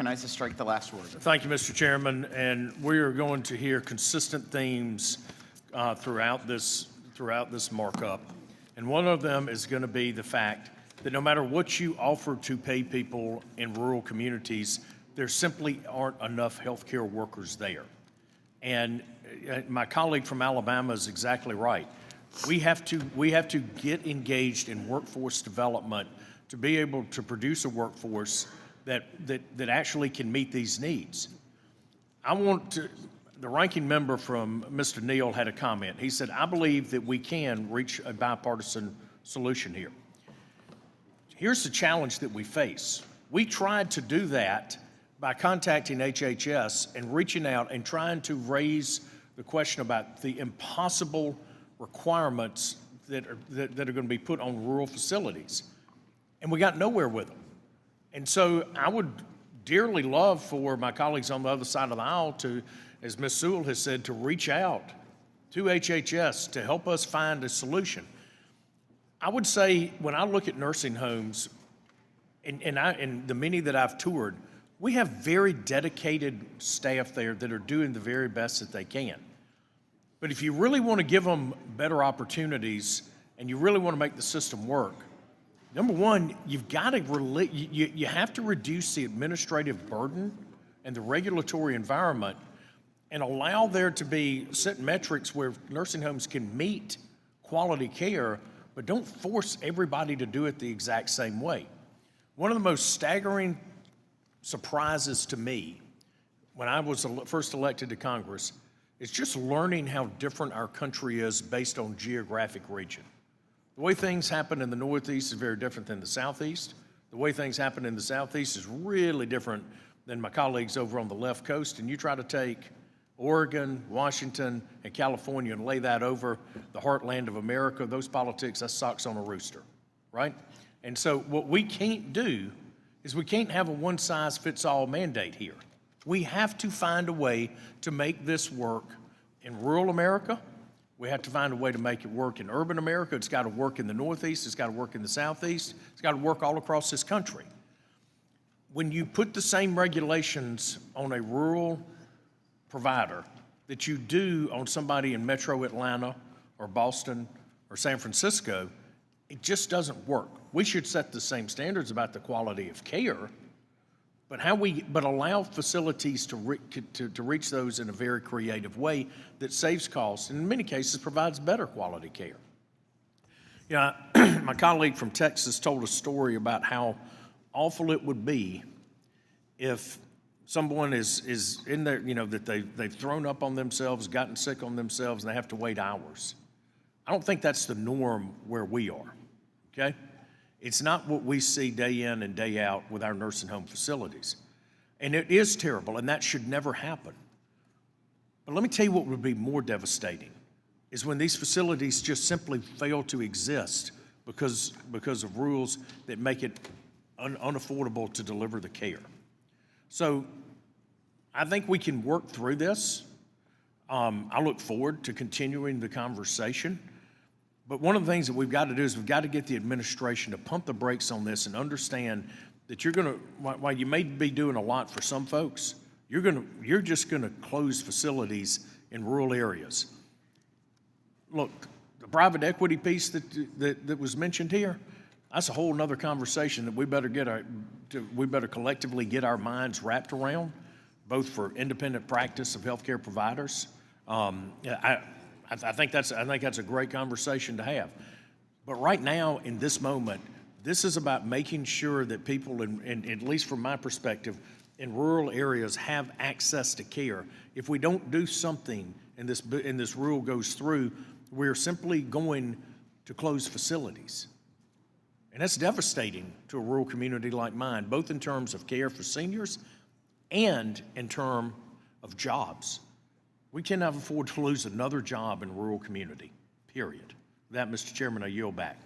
Recognize to strike the last word. Thank you, Mr. Chairman, and we are going to hear consistent themes throughout this markup. And one of them is going to be the fact that no matter what you offer to pay people in rural communities, there simply aren't enough healthcare workers there. And my colleague from Alabama is exactly right. We have to get engaged in workforce development to be able to produce a workforce that actually can meet these needs. The ranking member from Mr. Neal had a comment. He said, I believe that we can reach a bipartisan solution here. Here's the challenge that we face. We tried to do that by contacting HHS and reaching out and trying to raise the question about the impossible requirements that are going to be put on rural facilities. And we got nowhere with them. And so I would dearly love for my colleagues on the other side of the aisle to, as Ms. Sewell has said, to reach out to HHS to help us find a solution. I would say when I look at nursing homes, and the many that I've toured, we have very dedicated staff there that are doing the very best that they can. But if you really want to give them better opportunities and you really want to make the system work, number one, you've got to you have to reduce the administrative burden and the regulatory environment and allow there to be set metrics where nursing homes can meet quality care, but don't force everybody to do it the exact same way. One of the most staggering surprises to me when I was first elected to Congress is just learning how different our country is based on geographic region. The way things happen in the Northeast is very different than the Southeast. The way things happen in the Southeast is really different than my colleagues over on the left coast. And you try to take Oregon, Washington, and California and lay that over the heartland of America, those politics, that's socks on a rooster, right? And so what we can't do is we can't have a one-size-fits-all mandate here. We have to find a way to make this work in rural America. We have to find a way to make it work in urban America. It's got to work in the Northeast. It's got to work in the Southeast. It's got to work all across this country. When you put the same regulations on a rural provider that you do on somebody in Metro Atlanta or Boston or San Francisco, it just doesn't work. We should set the same standards about the quality of care, but allow facilities to reach those in a very creative way that saves costs and in many cases provides better quality care. You know, my colleague from Texas told a story about how awful it would be if someone is in there, you know, that they've thrown up on themselves, gotten sick on themselves, and they have to wait hours. I don't think that's the norm where we are, okay? It's not what we see day in and day out with our nursing home facilities. And it is terrible, and that should never happen. But let me tell you what would be more devastating is when these facilities just simply fail to exist because of rules that make it unaffordable to deliver the care. So I think we can work through this. I look forward to continuing the conversation. But one of the things that we've got to do is we've got to get the administration to pump the brakes on this and understand that while you may be doing a lot for some folks, you're just going to close facilities in rural areas. Look, the private equity piece that was mentioned here, that's a whole nother conversation that we better collectively get our minds wrapped around, both for independent practice of healthcare providers. I think that's a great conversation to have. But right now, in this moment, this is about making sure that people, at least from my perspective, in rural areas have access to care. If we don't do something and this rule goes through, we're simply going to close facilities. And that's devastating to a rural community like mine, both in terms of care for seniors and in terms of jobs. We cannot afford to lose another job in a rural community, period. With that, Mr. Chairman, I yield back.